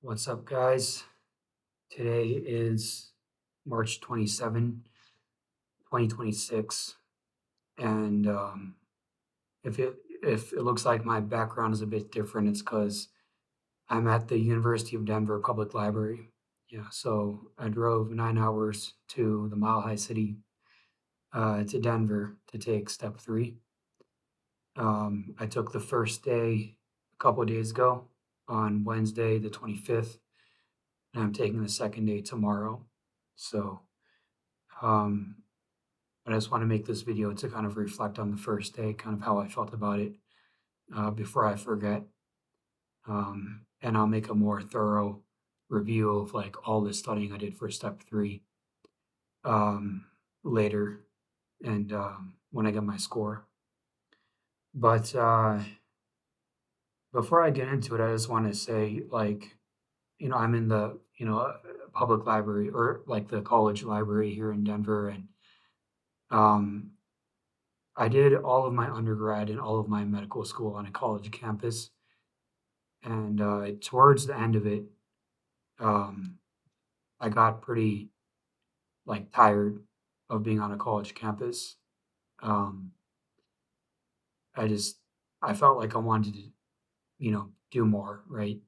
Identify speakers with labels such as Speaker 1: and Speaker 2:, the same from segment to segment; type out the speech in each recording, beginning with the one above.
Speaker 1: What's up, guys? Today is March 27, 2026, and if it looks like my background is a bit different, it's because I'm at the University of Denver Public Library. Yeah, so I drove 9 hours to the Mile High City, to Denver to take step three. I took the first day a couple of days ago on Wednesday, the 25th, and I'm taking the second day tomorrow. So, um, I just want to make this video to kind of reflect on the first day, kind of how I felt about it, before I forget. And I'll make a more thorough review of like all the studying I did for step three, um, later, and when I get my score. But before I get into it, I just want to say, like, I'm in the public library, or like the college library here in Denver, and um, I did all of my undergrad and all of my medical school on a college campus. And towards the end of it, um, I got pretty like tired of being on a college campus. Um, I just I felt like I wanted to, do more, right?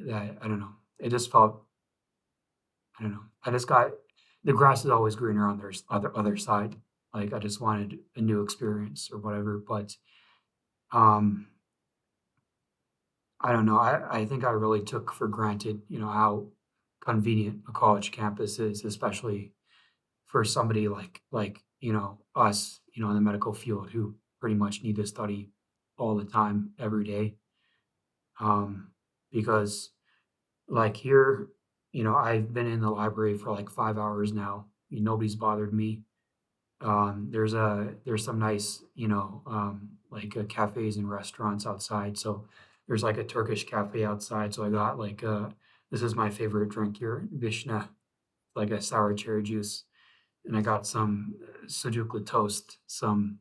Speaker 1: That I don't know. It just felt, I don't know. I just got, the grass is always greener on their other side. Like I just wanted a new experience or whatever. But um, I don't know. I think I really took for granted, how convenient a college campus is, especially for somebody like us, in the medical field who pretty much need to study all the time, every day. Um, because like here, I've been in the library for like 5 hours now. Nobody's bothered me. There's some nice, like cafes and restaurants outside. So there's like a Turkish cafe outside. So I got like this is my favorite drink here, Vishna, like a sour cherry juice, and I got some sucuklu toast, some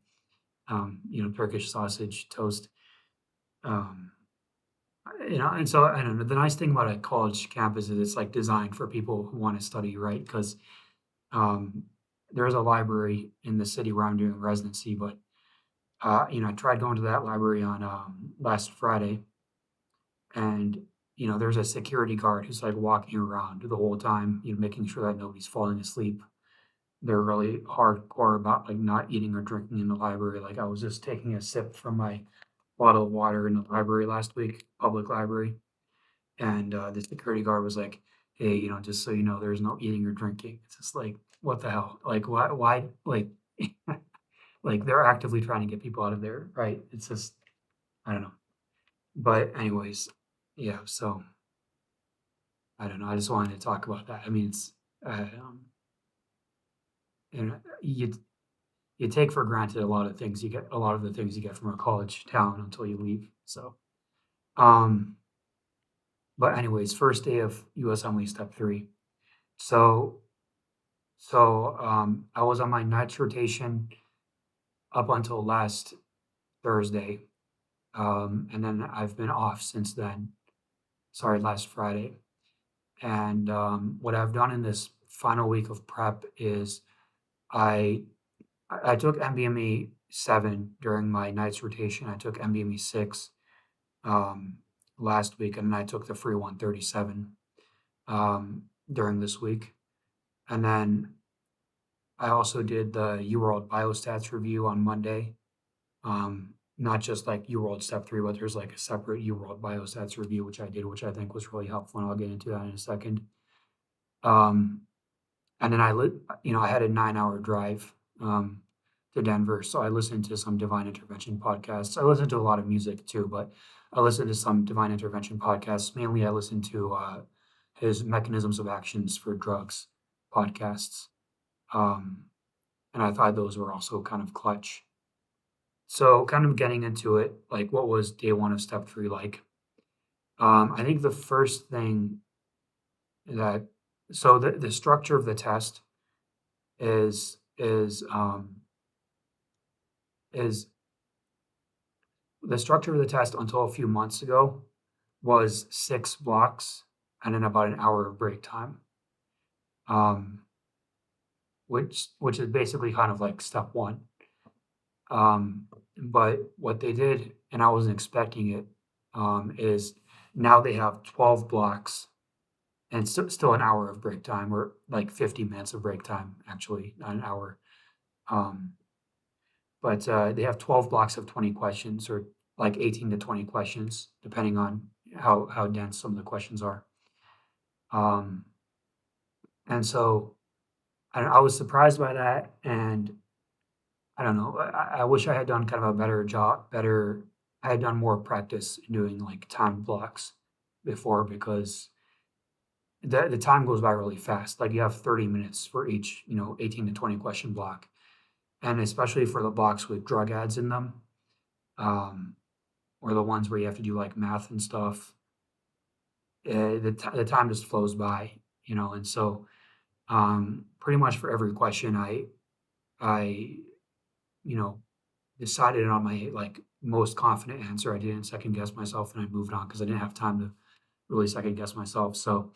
Speaker 1: Turkish sausage toast. Um, and so I don't know. The nice thing about a college campus is it's like designed for people who want to study, right? Because um, there's a library in the city where I'm doing residency, but I tried going to that library on last Friday, and there's a security guard who's like walking around the whole time, making sure that nobody's falling asleep. They're really hardcore about like not eating or drinking in the library. Like I was just taking a sip from my bottle of water in the library last week, public library, and the security guard was like, "Hey, just so you know, there's no eating or drinking." It's just like, what the hell? Like, why, like, like they're actively trying to get people out of there, right? It's just, I don't know. But anyways, yeah. So I don't know. I just wanted to talk about that. I mean, it's and you take for granted a lot of things you get, a lot of the things you get from a college town until you leave. So, um, but anyways, first day of USMLE step three. So, I was on my night's rotation up until last Thursday, and then I've been off since then. Sorry, last Friday. And what I've done in this final week of prep is I I took MBME 7 during my night's rotation. I took MBME 6 um, last week, and then I took the free 137 during this week. And then I also did the UWorld Biostats review on Monday. Not just like UWorld Step 3, but there's like a separate UWorld Biostats review, which I did, which I think was really helpful, and I'll get into that in a second. Um, and then I had a 9 hour drive to Denver, so I listened to some Divine Intervention podcasts. I listened to a lot of music too, but I listened to some Divine Intervention podcasts. Mainly, I listened to his Mechanisms of Actions for Drugs podcasts, um, and I thought those were also kind of clutch. So, kind of getting into it, like what was day one of step three like? I think the first thing that so the structure of the test is the structure of the test until a few months ago was 6 blocks. and then about an hour of break time. Um, which is basically kind of like step one. Um, but what they did, and I wasn't expecting it, is now they have 12 blocks and still an hour of break time, or like 50 minutes of break time, actually, not an hour. Um, but they have 12 blocks of 20 questions, or like 18 to 20 questions, depending on how dense some of the questions are. Um, and so I was surprised by that, and I don't know. I wish I had done kind of a better job, better. I had done more practice in doing like time blocks before, because the time goes by really fast. Like you have 30 minutes for each, 18 to 20 question block. And especially for the blocks with drug ads in them, um, or the ones where you have to do like math and stuff, the time just flows by, and so pretty much for every question I, you know, decided on my, like, most confident answer. I didn't second guess myself, and I moved on because I didn't have time to really second guess myself. So,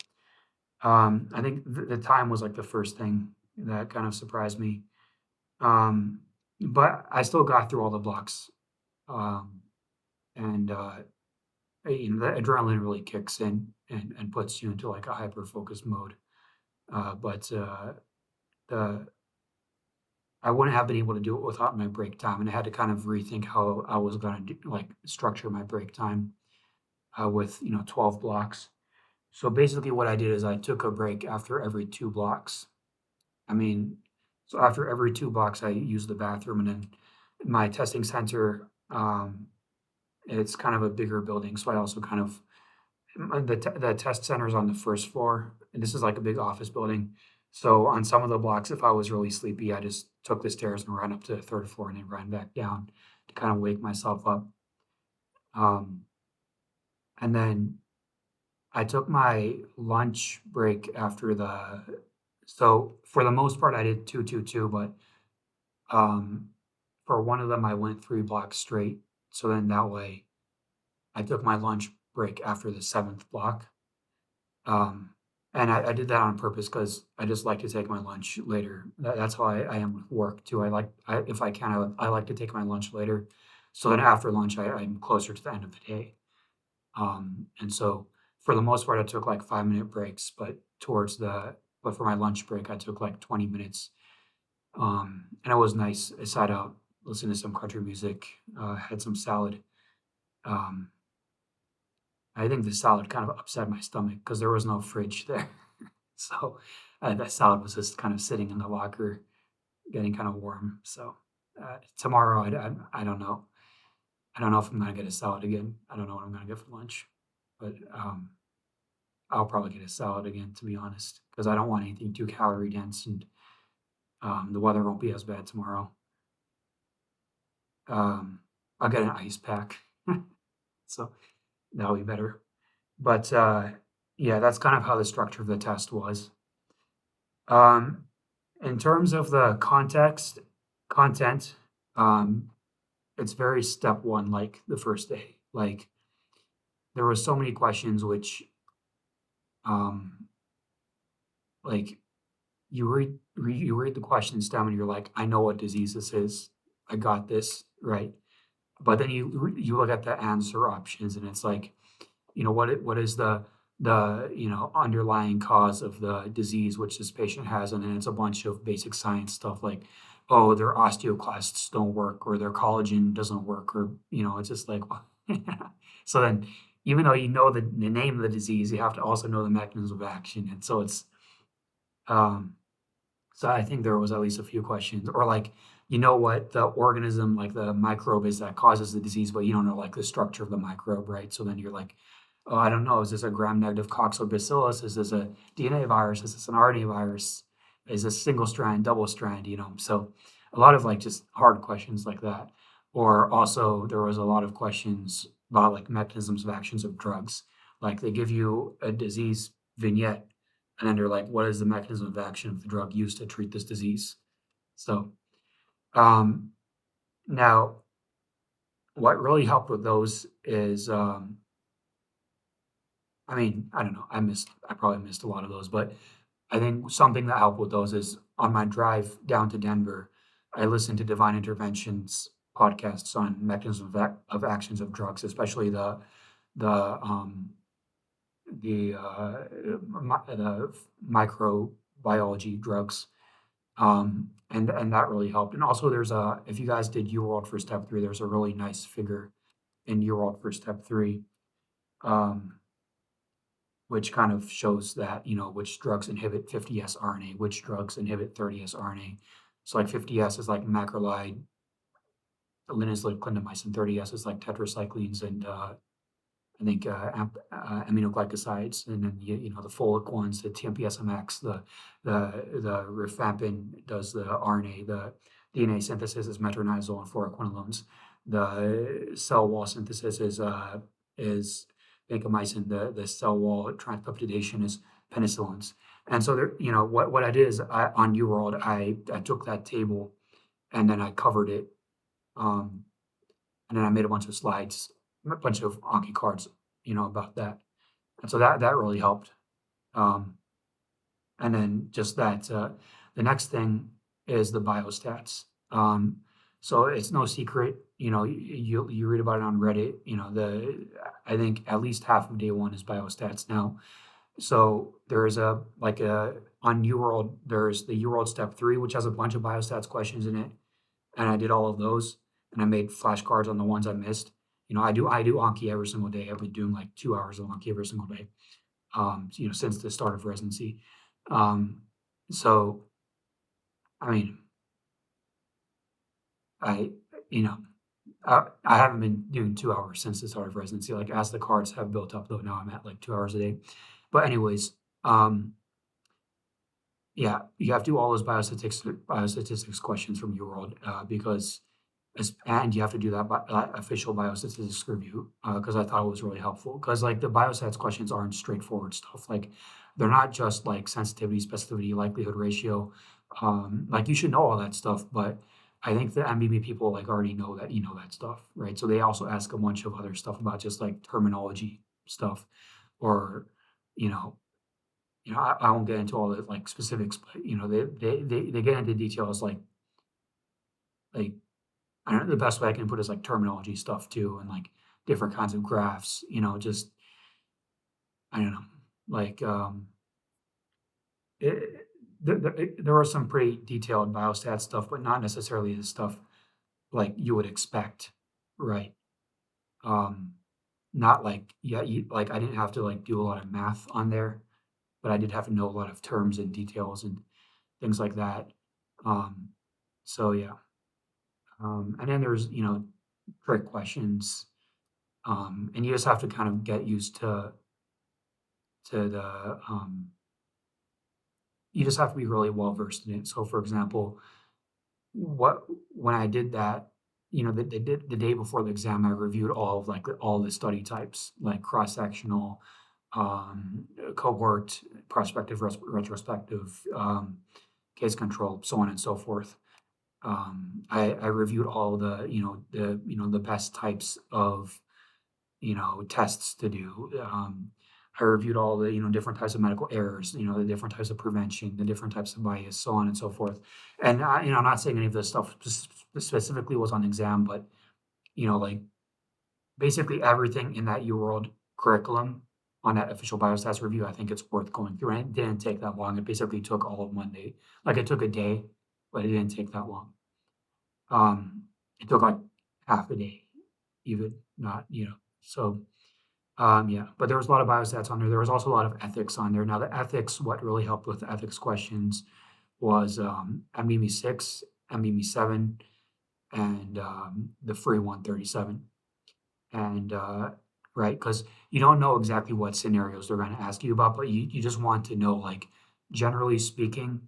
Speaker 1: I think the time was, like, the first thing that kind of surprised me. Um, but I still got through all the blocks, um, and, the adrenaline really kicks in and puts you into, like, a hyper-focused mode. But, the I wouldn't have been able to do it without my break time, and I had to kind of rethink how I was gonna do, like, structure my break time, with 12 blocks. So basically, what I did is I took a break after every 2 blocks. I mean, so after every 2 blocks, I used the bathroom, and then my testing center, it's kind of a bigger building, so I also kind of the test center is on the first floor, and this is like a big office building. So on some of the blocks, if I was really sleepy, I just took the stairs and ran up to the third floor and then ran back down to kind of wake myself up. Um, and then I took my lunch break after the. So for the most part, I did 2-2-2, but um, for one of them, I went 3 blocks straight. So then that way, I took my lunch break after the seventh block. Um, and I did that on purpose because I just like to take my lunch later. That's how I am with work too. If I can, I like to take my lunch later. So then after lunch, I'm closer to the end of the day. And so for the most part, I took like 5-minute breaks, but for my lunch break, I took like 20 minutes. And it was nice. I sat out, listened to some country music, had some salad. Um, I think the salad kind of upset my stomach because there was no fridge there. So, that salad was just kind of sitting in the locker, getting kind of warm. So, tomorrow, I don't know. I don't know if I'm gonna get a salad again. I don't know what I'm gonna get for lunch, but, I'll probably get a salad again, to be honest, because I don't want anything too calorie dense, and, the weather won't be as bad tomorrow. Um, I'll get an ice pack, so that'll be better. But, yeah, that's kind of how the structure of the test was. Um, in terms of the content, um, it's very step one, like the first day. Like there were so many questions which, um, like you read the questions down and you're like, I know what disease this is. I got this right. But then you look at the answer options and it's like, what is the underlying cause of the disease which this patient has, and then it's a bunch of basic science stuff like, oh, their osteoclasts don't work or their collagen doesn't work, or it's just like so then, even though you know the name of the disease, you have to also know the mechanism of action, and so it's um so I think there was at least a few questions, or like, what the organism, like the microbe is that causes the disease, but you don't know like the structure of the microbe, right? So then you're like, oh, I don't know, is this a gram-negative coccobacillus? Is this a DNA virus? Is this an RNA virus? Is this single strand, double strand? So a lot of like just hard questions like that. Or also there was a lot of questions about like mechanisms of actions of drugs. Like they give you a disease vignette and then they're like, what is the mechanism of action of the drug used to treat this disease? So, um, now what really helped with those is, I mean, I don't know, I probably missed a lot of those, but I think something that helped with those is on my drive down to Denver, I listened to Divine Interventions podcasts on mechanisms of actions of drugs, especially the the microbiology drugs, and that really helped. And also, there's a if you guys did UWorld for step three, there's a really nice figure in UWorld for step three, um, which kind of shows that which drugs inhibit 50S RNA, which drugs inhibit 30S RNA. So like 50S is like macrolide, linezolid, clindamycin. 30S is like tetracyclines and I think aminoglycosides, and then the folic ones, the TMPSMX, the rifampin does the RNA, the DNA synthesis is metronidazole and fluoroquinolones. The cell wall synthesis is vancomycin. The cell wall transpeptidation is penicillins. And so there, what I did is on UWorld, I took that table and then I covered it, um, and then I made a bunch of slides, a bunch of Anki cards, about that. And so that really helped. Um, and then just that, the next thing is the biostats. So it's no secret, you read about it on Reddit. I think at least half of day one is biostats now. So there is on UWorld, there's the UWorld step three, which has a bunch of biostats questions in it, and I did all of those, and I made flashcards on the ones I missed. I do Anki every single day. I've been doing like 2 hours of Anki every single day, since the start of residency. Um, so I mean, I you know I haven't been doing 2 hours since the start of residency. Like as the cards have built up, though, now I'm at like 2 hours a day. But anyways, yeah, you have to do all those biostatistics questions from UWorld, because and you have to do that official biostatistics review, because I thought it was really helpful. Because like the biostats questions aren't straightforward stuff. Like they're not just like sensitivity, specificity, likelihood ratio. Like you should know all that stuff, but I think the MBB people like already know that you know that stuff, right? So they also ask a bunch of other stuff about just like terminology stuff, or you know, I won't get into all the like specifics, but they get into details like I don't know, the best way I can put it is like terminology stuff too, and like different kinds of graphs, just I don't know, like it, there are some pretty detailed biostat stuff, but not necessarily the stuff like you would expect, right? Um, Not like yeah, like I didn't have to like do a lot of math on there, but I did have to know a lot of terms and details and things like that. Um, so yeah, and then there's trick questions, and you just have to kind of get used to the you just have to be really well versed in it. So, for example, what when I did that, the day before the exam, I reviewed all the study types, like cross sectional, cohort, prospective, retrospective, case control, so on and so forth. I reviewed all the best types of tests to do. I reviewed all the different types of medical errors, the different types of prevention, the different types of bias, so on and so forth. And I'm not saying any of this stuff specifically was on exam, but like basically everything in that UWorld curriculum on that official biostats review, I think it's worth going through. And it didn't take that long. It basically took all of Monday. Like it took a day, but it didn't take that long. It took like half a day, even not, so yeah, but there was a lot of biostats on there. There was also a lot of ethics on there. Now, the ethics, what really helped with the ethics questions was MBME 6, MBME 7, and the free 137. And right, because you don't know exactly what scenarios they're going to ask you about, but you just want to know, like, generally speaking,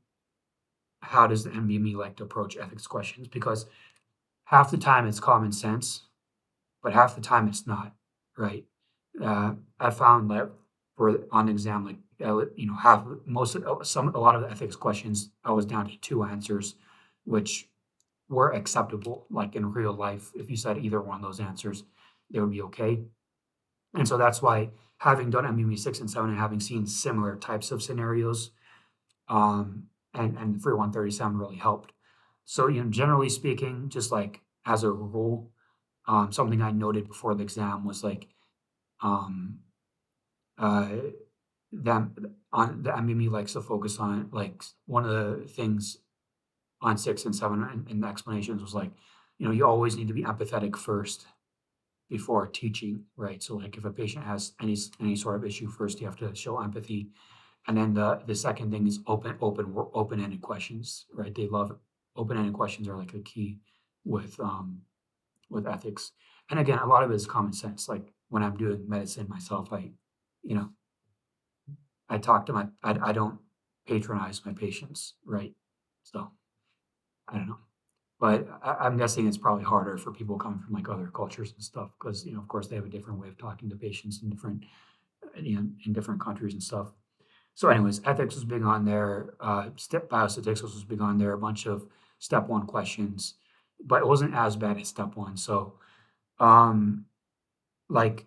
Speaker 1: how does the MBME like to approach ethics questions? Because half the time it's common sense, but half the time it's not, right? I found that for on exam, like half most of, some a lot of the ethics questions, I was down to two answers, which were acceptable. Like in real life, if you said either one of those answers, they would be okay. And so that's why having done MBB 6 and 7 and having seen similar types of scenarios, and the free 137 really helped. So, generally speaking, just like as a rule, something I noted before the exam was like, um, uh, them on the MBB likes to focus on like one of the things on 6 and 7 in the explanations was like, you always need to be empathetic first before teaching, right? So like if a patient has any sort of issue first, you have to show empathy. And then the second thing is open-ended questions, right? They love open-ended questions are like a key with with ethics. And again, a lot of it is common sense. Like when I'm doing medicine myself, you know, I talk to I don't patronize my patients, right? So I don't know. But I'm guessing it's probably harder for people coming from like other cultures and stuff because of course they have a different way of talking to patients in different in different countries and stuff. So, anyways, ethics was big on there. Step biostatistics was big on there. A bunch of step one questions, but it wasn't as bad as step one. So, um, like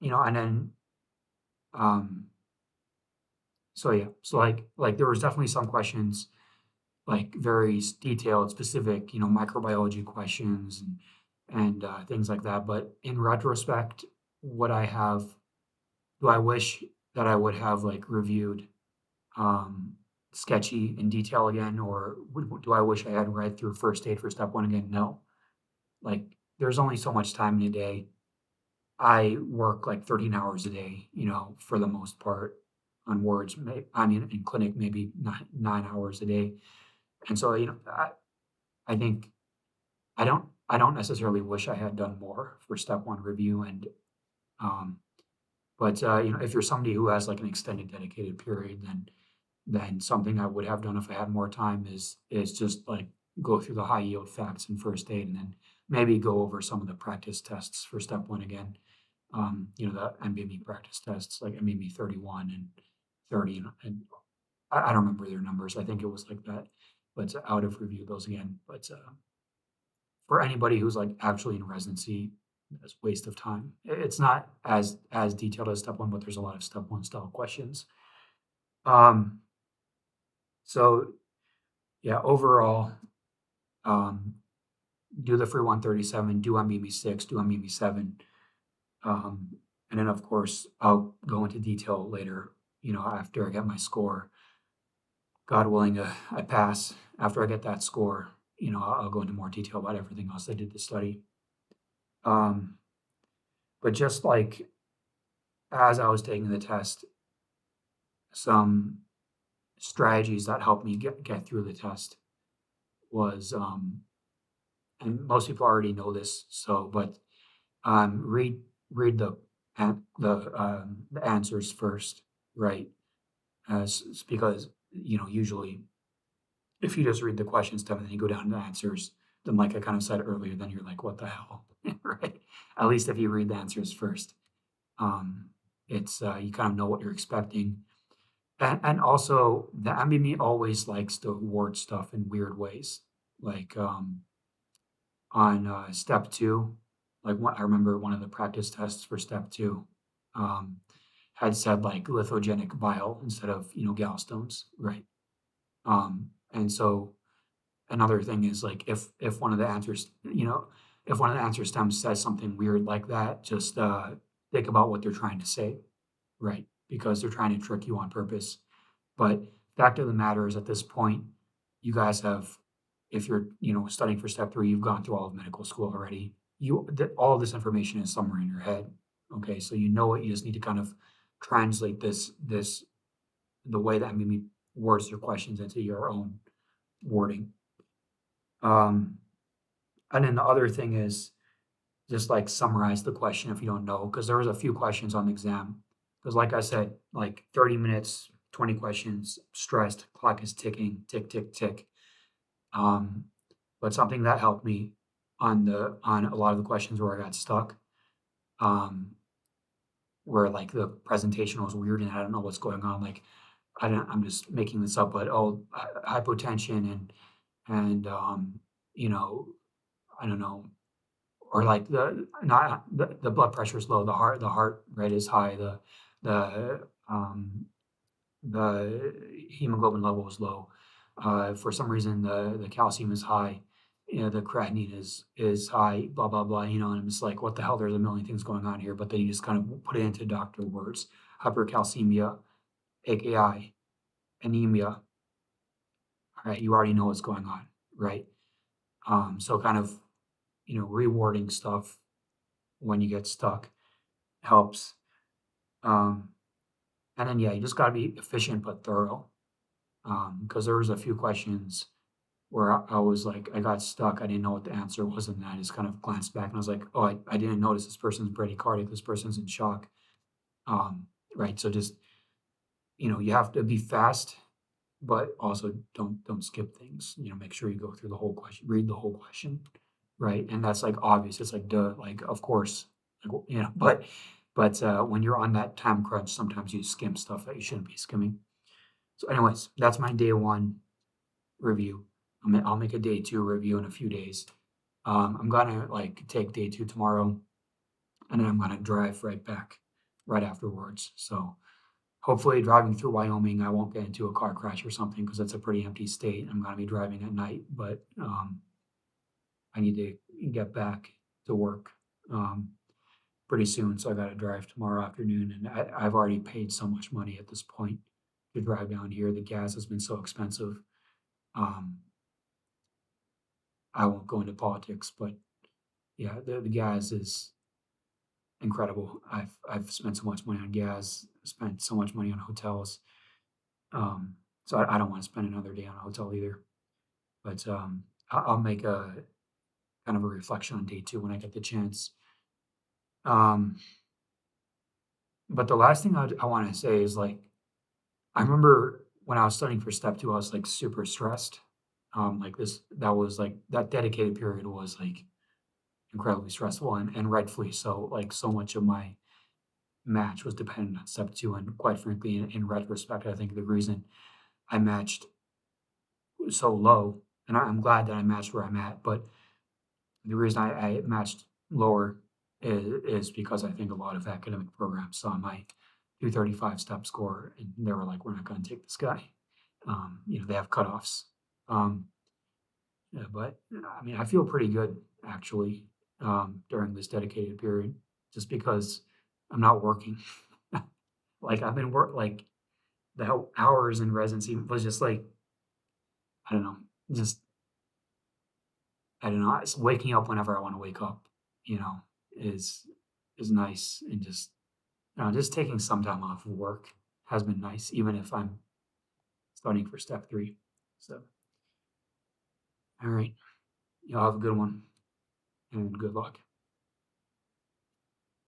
Speaker 1: and then um, so yeah, so like there was definitely some questions like very detailed, specific, microbiology questions and things like that. But in retrospect, what I have, do I wish that I would have like reviewed um, sketchy in detail again, or do I wish I had read through first aid for step one again? No. Like, there's only so much time in a day. I work like 13 hours a day, for the most part on wards. I mean, in clinic, maybe 9 hours a day. And so, I think I don't necessarily wish I had done more for step one review. Um, but if you're somebody who has like an extended dedicated period, then something I would have done if I had more time is just like go through the high yield facts in first aid and then maybe go over some of the practice tests for step one again. The MBME practice tests like MBME 31 and 30 and I don't remember their numbers. I think it was like that, but I would have reviewed those again. But for anybody who's like actually in residency, it's a waste of time. It's not as detailed as step one, but there's a lot of step one style questions. Um, so yeah, overall, um, do the free 137, do MBB 6, do MBB 7. And then, of course, I'll go into detail later, after I get my score. God willing, I pass. After I get that score, I'll go into more detail about everything else I did to study. Um, but just like as I was taking the test, some strategies that helped me get through the test was, and most people already know this, so but read the answers first, right? Because usually if you just read the question stuff and then you go down to the answers, then like I kind of said earlier, then you're like, what the hell, right? At least if you read the answers first, um, it's you kind of know what you're expecting, and also the MBME always likes to award stuff in weird ways, like on step two, like I remember one of the practice tests for step two um, had said like lithogenic bile instead of gallstones, right? And so another thing is like if one of the answers, if one of the answer stems says something weird like that, just think about what they're trying to say, right? Because they're trying to trick you on purpose. But fact of the matter is, at this point, you guys have, if you're, studying for step three, you've gone through all of medical school already. All of this information is somewhere in your head. Okay, so you know it. You just need to kind of translate the way that Mimi words your questions into your own wording. Um, and then the other thing is just like summarize the question if you don't know, because there was a few questions on the exam. Because like I said, like 30 minutes, 20 questions, stressed, clock is ticking, tick, tick, tick. Um, but something that helped me on a lot of the questions where I got stuck, um, where like the presentation was weird and I don't know what's going on. Like I'm just making this up, but hypotension and you know, I don't know, or like the blood pressure is low, the heart rate is high, the the hemoglobin level is low. For some reason, the calcium is high. The creatinine is high. Blah blah blah. And I'm just like, what the hell? There's a million things going on here, but then you just kind of put it into doctor words: hypercalcemia, AKI, anemia. All right, you already know what's going on, right? So kind of rewarding stuff when you get stuck helps. Um, and then yeah, you just got to be efficient but thorough. Because there was a few questions where I was like, I got stuck. I didn't know what the answer was, and then I just kind of glanced back and I was like, oh, I didn't notice this person's bradycardic. This person's in shock. Um, right. So just you have to be fast, but also don't skip things. Make sure you go through the whole question, read the whole question, right? And that's like obvious. It's like duh, like of course, but when you're on that time crunch, sometimes you skim stuff that you shouldn't be skimming. So, anyways, that's my day one review. I'll make a day two review in a few days. I'm gonna like take day two tomorrow, and then I'm gonna drive right back right afterwards. So hopefully, driving through Wyoming, I won't get into a car crash or something because it's a pretty empty state. I'm gonna be driving at night, but I need to get back to work um, pretty soon, so I got to drive tomorrow afternoon, and I've already paid so much money at this point to drive down here. The gas has been so expensive. Um, I won't go into politics, but yeah, the gas is incredible. I've spent so much money on gas, spent so much money on hotels. So I don't want to spend another day on a hotel either. But I'll make a kind of a reflection on day two when I get the chance. Um, but the last thing I want to say is like I remember when I was studying for step two, I was like super stressed. Like that was like that dedicated period was like incredibly stressful and rightfully so. Like so much of my match was dependent on step two, and quite frankly, in retrospect, I think the reason I matched so low, and I'm glad that I matched where I'm at, but the reason I matched lower is because I think a lot of academic programs saw my 235 step score and they were like, we're not going to take this guy. They have cutoffs. Um, yeah, but I mean, I feel pretty good actually during this dedicated period, just because I'm not working. Like I've been like the hours in residency was just like I don't know, just I don't know. It's waking up whenever I want to wake up, you know, is is nice, and just taking some time off of work has been nice, even if I'm studying for step three. So, all right, y'all have a good one and good luck.